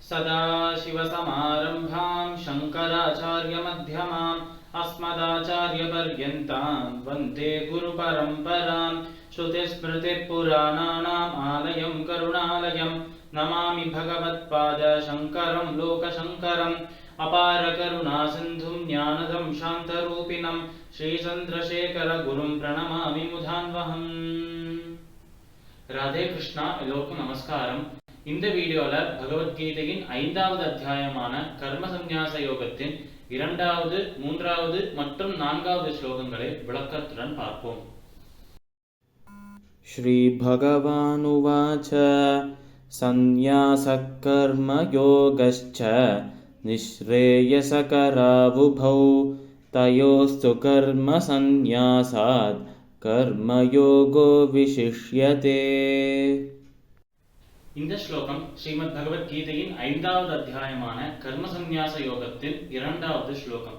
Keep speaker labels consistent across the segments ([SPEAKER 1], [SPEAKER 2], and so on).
[SPEAKER 1] सदाशिवसमारम्भां शङ्कराचार्यमध्यमाम् अस्मदाचार्यपर्यन्तां वन्दे गुरुपरम्परां श्रुतिस्मृतिपुराणानाम् आलयं करुणालयं नमामि भगवत्पाद शङ्करं लोकशङ्करम् अपारकरुणासिन्धुं ज्ञानदं शान्तरूपिणं श्रीचन्द्रशेखरगुरुं प्रणमामि मुधान्वहम्. राधे कृष्णा. எல்லோருக்கும் நமஸ்காரம். இந்த வீடியோல பகவத்கீதையின் 5வது அத்தியாயமான கர்ம சந்நியாச யோகத்தின் 2வது, 3வது மற்றும் 4வது ஸ்லோகங்களை விளக்கத்துடன் பார்ப்போம்.
[SPEAKER 2] ஸ்ரீ பகவானுவாச சந்நியாச கர்ம யோகஸ்ச நிஸ்ரேயசகராவுபௌ தயோஸ்து கர்ம சந்நியாசாத் கர்மயோகோ விசிஷ்யதே.
[SPEAKER 1] இந்த ஸ்லோகம் ஸ்ரீமத் பகவத்கீதையின் 5வது அத்தியாயமான கர்ம சந்நியாச யோகத்தின் 2வது ஸ்லோகம்.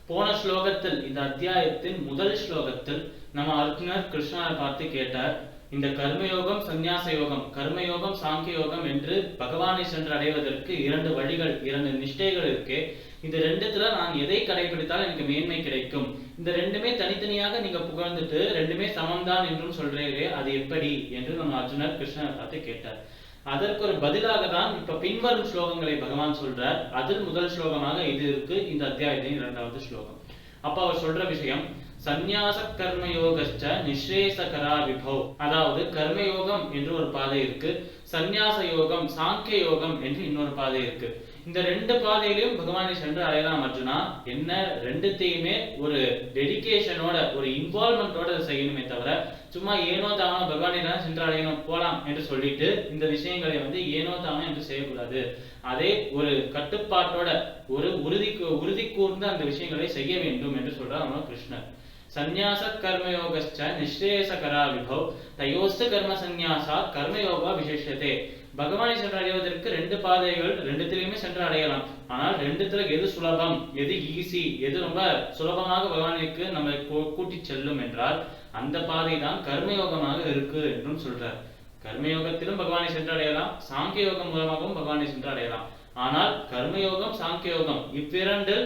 [SPEAKER 1] போன ஸ்லோகத்தில், இந்த அத்தியாயத்தின் முதல் ஸ்லோகத்தில் நம்ம அர்ஜுனர் கிருஷ்ணரை பார்த்து கேட்டார், இந்த கர்மயோகம் சந்நியாச யோகம், கர்மயோகம் சாங்கிய யோகம் என்று பகவானை சென்று அடைவதற்கு 2 வழிகள், 2 நிஷ்டைகள் இருக்கு. இந்த 2த்துல நான் எதை கடைபிடித்தால் எனக்கு மேன்மை கிடைக்கும்? இந்த 2மே தனித்தனியாக நீங்க புகழ்ந்துட்டு 2மே சமம்தான் என்றும் சொல்றீங்களே, அது எப்படி என்று நம்ம அர்ஜுனர் கிருஷ்ணரை பார்த்து கேட்டார். அதற்கு ஒரு பதிலாக தான் இப்ப பின்வரும் ஸ்லோகங்களை பகவான் சொல்றார். அதில் முதல் ஸ்லோகமாக இது இருக்கு, இந்த அத்தியாயத்தின் 2வது ஸ்லோகம். அப்ப அவர் சொல்ற விஷயம், சந்நியாச கர்மயோகஸ்ச நிஸ்ரேயசகரா விபௌ. அதாவது கர்மயோகம் என்று ஒரு பாதை இருக்கு, சந்நியாச யோகம் சாங்கிய யோகம் என்று இன்னொரு பாதை இருக்கு. இந்த 2 பாதையிலையும் பகவானை சென்று அடையலாம் அர்ஜுனா. என்ன, 2த்தையுமே ஒரு டெடிகேஷனோட, ஒரு இன்வால்மெண்டோட செய்யணுமே தவிர சும்மா ஏனோ தானோ பகவானை தான் சென்று அடையணும் போலாம் என்று சொல்லிட்டு இந்த விஷயங்களை ஏனோ தானோ என்று செய்யக்கூடாது. அதே ஒரு கட்டுப்பாட்டோட, ஒரு உறுதி கூர்ந்து அந்த விஷயங்களை செய்ய வேண்டும் என்று சொல்றார் நம்ம கிருஷ்ணர். சந்நியாச கர்மயோகஸ்ச நிஸ்ரேயசகரா விபௌ தயோஸ்து கர்ம சந்நியாசா கர்மயோகா விசேஷதே. பகவானை சென்று அடைவதற்கு 2 பாதைகள், 2த்திலையுமே சென்று அடையலாம். ஆனால் 2த்துல எது சுலபம், எது ஈஸி, எது ரொம்ப சுலபமாக பகவானுக்கு நம்ம கூட்டி செல்லும் என்றால் அந்த பாதை தான் கர்மயோகமாக இருக்கு என்றும் சொல்றார். கர்மயோகத்திலும் பகவானை சென்று அடையலாம், சாங்கிய யோகம் மூலமாகவும் பகவானை சென்று அடையலாம். ஆனால் கர்மயோகம் சாங்கிய யோகம் இவ்விரண்டில்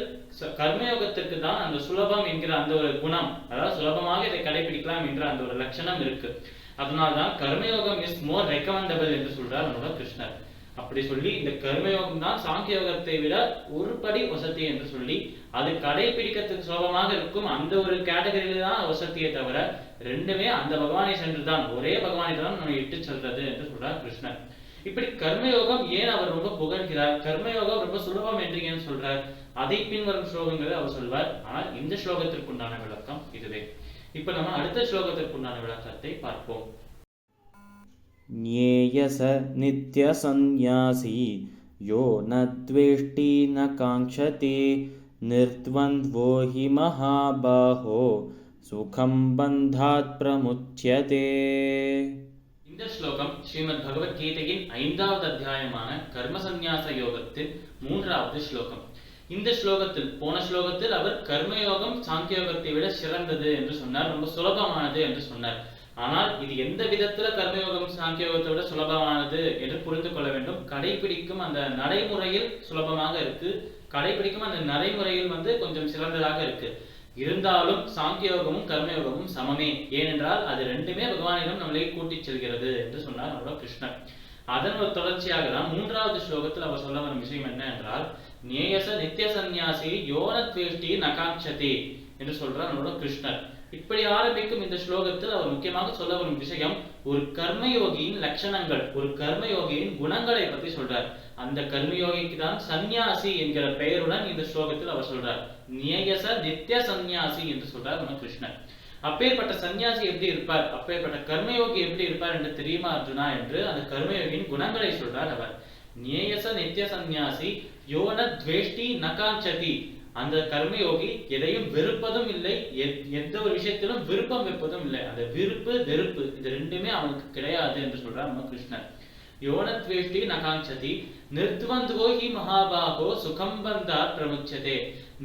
[SPEAKER 1] கர்மயோகத்திற்கு தான் அந்த சுலபம் என்கிற அந்த ஒரு குணம், அதாவது சுலபமாக இதை கடைபிடிக்கலாம் என்ற அந்த ஒரு லட்சணம் இருக்கு. அதனால்தான் கர்மயோகம் இஸ் மோர் ரெக்கமெண்டபிள் என்று சொல்றார் நம்மளோட கிருஷ்ணர். அப்படி சொல்லி இந்த கர்மயோகம் தான் சாங்கிய யோகத்தை விட ஒரு படி வசதி என்று சொல்லி அது கடைபிடிக்கிறதுக்கு சுலபமாக இருக்கும் அந்த ஒரு கேட்டகரியில தான் வசதியை தவிர 2மே அந்த பகவானை சென்றுதான், ஒரே பகவானை தான் நம்ம இட்டு செல்றது என்று சொல்றார் கிருஷ்ணர். இப்படி கர்மயோகம் ஏன் அவர் ரொம்ப புகழ்கிறார், கர்மயோகம் ரொம்ப சுலபம் என்று ஏன் சொல்றார், அதை பின்வரும் ஸ்லோகங்களை அவர் சொல்வார். ஆனால் இந்த ஸ்லோகத்திற்குண்டான விளக்கம் இதுவே. இப்ப நம்ம அடுத்த ஸ்லோகத்திற்குண்டான விளக்கத்தை பார்ப்போம்.
[SPEAKER 2] ஞேயஸ நித்ய சந்நியாசி யோ ந த்வேஷ்டி ந காங்க்ஷதி நிர்த்வந்த்வோ ஹி மஹாபாஹோ சுகம் பந்தாத் பிரமுச்யதே.
[SPEAKER 1] இந்த ஸ்லோகம் ஸ்ரீமத் பகவத்கீதையின் 5வது அத்தியாயமான கர்ம சந்நியாச யோகத்தின் 3வது ஸ்லோகம். இந்த ஸ்லோகத்தில், போன ஸ்லோகத்தில் அவர் கர்மயோகம் சாங்கிய யோகத்தை விட சிறந்தது என்று சொன்னார், ரொம்ப சுலபமானது என்று சொன்னார். ஆனால் இது எந்த விதத்துல கர்மயோகம் சாங்கிய யோகத்தை விட சுலபமானது என்று புரிந்து கொள்ள வேண்டும். கடைபிடிக்கும் அந்த நடைமுறையில் சுலபமாக இருக்கு, கடைபிடிக்கும் அந்த நடைமுறையில் கொஞ்சம் சிறந்ததாக இருக்கு. இருந்தாலும் சாங்கிய யோகமும் கர்மயோகமும் சமமே, ஏனென்றால் அது 2மே பகவானிடம் நம்மளை கூட்டிச் செல்கிறது என்று சொன்னார் நம்மளோட கிருஷ்ணர். அதன் ஒரு தொடர்ச்சியாக தான் 3வது ஸ்லோகத்தில் அவர் சொல்ல வரும் விஷயம் என்ன என்றால், ஞேயஸ நித்ய சந்நியாசி யோன த்வேஷ்டி நகாங்க்ஷதி என்று சொல்றார் நம்மளோட கிருஷ்ணர். இப்படி ஆரம்பிக்கும் இந்த ஸ்லோகத்தில் அவர் முக்கியமாக சொல்ல வரும் விஷயம் ஒரு கர்மயோகியின் லட்சணங்கள், ஒரு கர்மயோகியின் குணங்களை பற்றி சொல்றார். அந்த கர்மயோகிக்கு தான் சந்நியாசி என்கிற பெயருடன் இந்த ஸ்லோகத்தில் அவர் சொல்றார். ஞேயஸ நித்ய சந்நியாசி என்று சொல்றார் நம்ம கிருஷ்ணர். அப்பேற்பட்ட சந்நியாசி எப்படி இருப்பார், அப்பேற்பட்ட கர்மயோகி எப்படி இருப்பார் என்று தெரியுமா அர்ஜுனா என்று அந்த கர்மயோகியின் குணங்களை சொல்றார் அவர். ஞேயஸ நித்ய சந்நியாசி யோன த்வேஷ்டி நகாங்க்ஷதி. அந்த கர்மயோகி எதையும் வெறுப்பதும் இல்லை, எந்த ஒரு விஷயத்திலும் விருப்பம் வைப்பதும் இல்லை. அந்த விருப்பு வெறுப்பு இது 2மே அவனுக்கு கிடையாது என்று சொல்றார் நம்ம கிருஷ்ணர். யோன த்வேஷ்டி நகாங்க்ஷதி நிர்த்வந்த்வோ ஹி மகாபாகோ சுகம் பந்தாத் பிரமுச்யதே.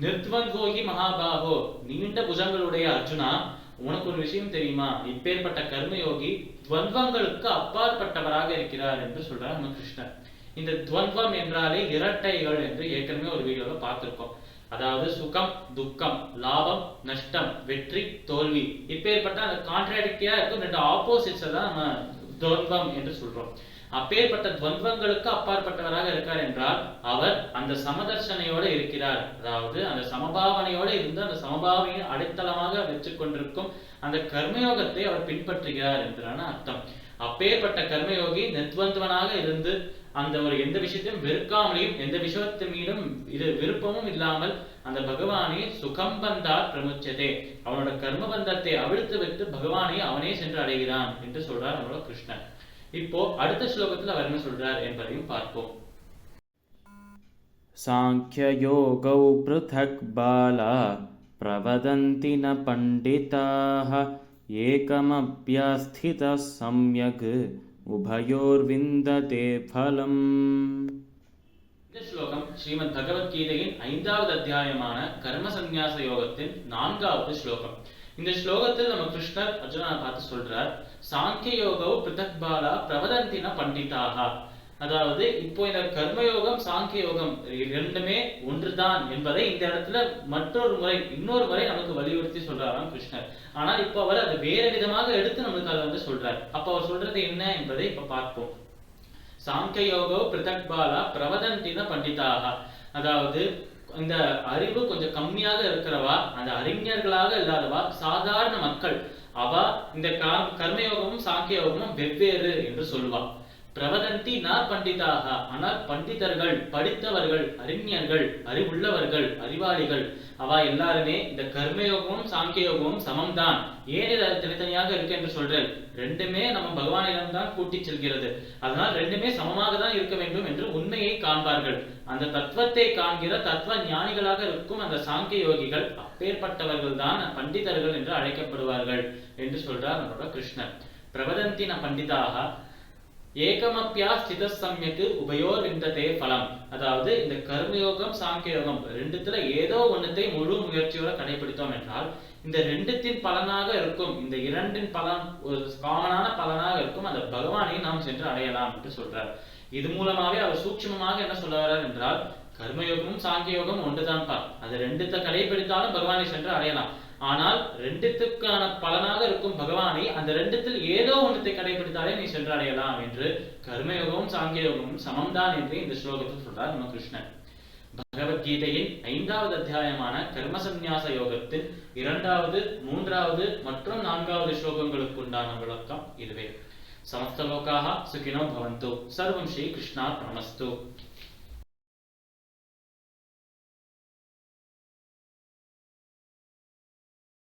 [SPEAKER 1] நிர்த்வந்த்வோ ஹி மகாபாகோ, நீண்ட புஜங்களுடைய அர்ஜுனா, உனக்கு ஒரு விஷயம் தெரியுமா, இப்பேற்பட்ட கர்மயோகி துவந்தங்களுக்கு அப்பாற்பட்டவராக இருக்கிறார் என்று சொல்றார் நம்ம கிருஷ்ணர். இந்த துவந்தம் என்றாலே இரட்டைகள் என்று ஏற்கனவே ஒரு வீடியோல பார்த்திருக்கோம். அதாவது சுகம், துக்கம், லாபம், நஷ்டம், வெற்றி, தோல்வி, இப்பேற்பட்ட அந்த கான்ட்ராடிக்டியா இருக்கும் ரெண்டு ஆப்போசிட்ஸை தான் நம்ம துவந்தம் என்று சொல்றோம். அப்பேற்பட்ட துவந்தங்களுக்கு அப்பாற்பட்டவராக இருக்கார் என்றால் அவர் அந்த சமதர்சனையோடு இருக்கிறார். அதாவது அந்த சமபாவனையோடு இருந்து அந்த சமபாவனையை அடித்தளமாக வச்சு கொண்டிருக்கும் அந்த கர்மயோகத்தை அவர் பின்பற்றுகிறார் என்றான அர்த்தம். அப்பேற்பட்ட கர்மயோகி நித்வந்தவனாக இருந்து அந்த ஒரு எந்த விஷயத்தையும் வெறுக்காமலையும் எந்த விஷயத்தின் மீதும் இது விருப்பமும் இல்லாமல் அந்த பகவானை சுகம்பந்தா பிரமுச்சதே, அவனோட கர்ம பந்தத்தை அவிழ்த்து விட்டு பகவானை அவனே சென்று அடைகிறான் என்று சொல்றார் நம்மளோட கிருஷ்ணன். இப்போ அடுத்த ஸ்லோகத்தில் அவர் என்ன சொல்றார் என்பதையும் பார்ப்போம்.
[SPEAKER 2] சாங்க்யயோகௌ ப்ருதக் பாலா பிரவதந்தி ந பண்டிதாஹ ஏகமப்யஸ்திதः சம்யக் உபயோர் விந்ததே பலம்.
[SPEAKER 1] இந்த ஸ்லோகம் ஸ்ரீமத் பகவத்கீதையின் 5வது அத்தியாயமான கர்ம சந்நியாச யோகத்தின் 4வது ஸ்லோகம். இந்த ஸ்லோகத்தில் நம்ம கிருஷ்ணர் அர்ஜுனனை பார்த்து சொல்றார், சாங்கிய யோகோ பிருதக் பாலா பிரவதந்தின பண்டிதாக. அதாவது இப்போ இந்த கர்மயோகம் சாங்கிய யோகம் இரண்டுமே ஒன்றுதான் என்பதை இந்த இடத்துல இன்னொரு முறை நமக்கு வலியுறுத்தி சொல்றாராம் கிருஷ்ணர். ஆனால் இப்போ அவர் அதை வேற விதமாக எடுத்து நமக்கு அதை சொல்றார். அப்ப அவர் சொல்றது என்ன என்பதை இப்ப பார்ப்போம். சாங்கிய யோகோ பிருதக் பாலா பிரவதந்தின பண்டிதாக. அதாவது இந்த அறிவு கொஞ்சம் கம்மியாக இருக்கிறவா, அந்த அறிஞர்களாக இல்லாதவா, சாதாரண மக்கள், அவ இந்த கர்மயோகமும் சாங்கிய யோகமும் வெவ்வேறு என்று சொல்லுவா. பிரவதந்தி ந பண்டிதாக. ஆனால் பண்டிதர்கள், படித்தவர்கள், அறிஞர்கள், அறிவுள்ளவர்கள், அறிவாளிகள், அவ எல்லாருமே இந்த கர்மயோகமும் சாங்கிய யோகமும் சமம்தான். ஏன் இது தனித்தனியாக இருக்கு என்று சொல்றேன்? ரெண்டுமே நம்ம பகவானிடம் தான் கூட்டி செல்கிறது. அதனால் ரெண்டுமே சமமாக தான் இருக்க வேண்டும் என்று உண்மையை காண்பார்கள். அந்த தத்துவத்தை காண்கிற தத்துவ ஞானிகளாக இருக்கும் அந்த சாங்கிய யோகிகள், அப்பேற்பட்டவர்கள் தான் பண்டிதர்கள் என்று அழைக்கப்படுவார்கள் என்று சொல்றார் நம்மளோட கிருஷ்ணர். பிரவதந்தின பண்டிதாக ஏகமப்யா ஸ்தித சம்யக்கு உபயோர் விந்ததே பலம். அதாவது இந்த கர்மயோகம் சாங்கிய யோகம் ரெண்டுத்துல ஏதோ ஒன்னத்தை முழு முயற்சியோட கடைபிடித்தோம் என்றால் இந்த ரெண்டுத்தின் பலனாக இருக்கும், இந்த இரண்டின் பலன் ஒரு காமனான பலனாக இருக்கும் அந்த பகவானை நாம் சென்று அடையலாம் என்று சொல்றார். இது மூலமாவே அவர் சூட்சுமமாக என்ன சொல்ல வர்றார் என்றால், கர்மயோகமும் சாங்கிய யோகம் ஒன்றுதான்ப்பா, அது ரெண்டுத்தை கடைபிடித்தாலும் பகவானை சென்று அடையலாம். ஆனால் ரெண்டுத்துக்கான பலனாக இருக்கும் பகவானை அந்த ரெண்டுத்தில் ஏதோ ஒன்றத்தை கடைபிடித்தாலே நீ சென்று அடையலாம் என்று கர்மயோகமும் சாங்கிய யோகமும் சமம்தான் என்று இந்த ஸ்லோகத்தில் சொல்றார் நம்ம கிருஷ்ணன். பகவத்கீதையின் 5வது அத்தியாயமான கர்ம சந்நியாச யோகத்தில் 2வது, 3வது மற்றும் 4வது ஸ்லோகங்களுக்கு உண்டான விளக்கம் இதுவே. சமஸ்த லோகாஹ சுகினோ பவந்து. சர்வம் ஸ்ரீ கிருஷ்ணார்ப்பணமஸ்து.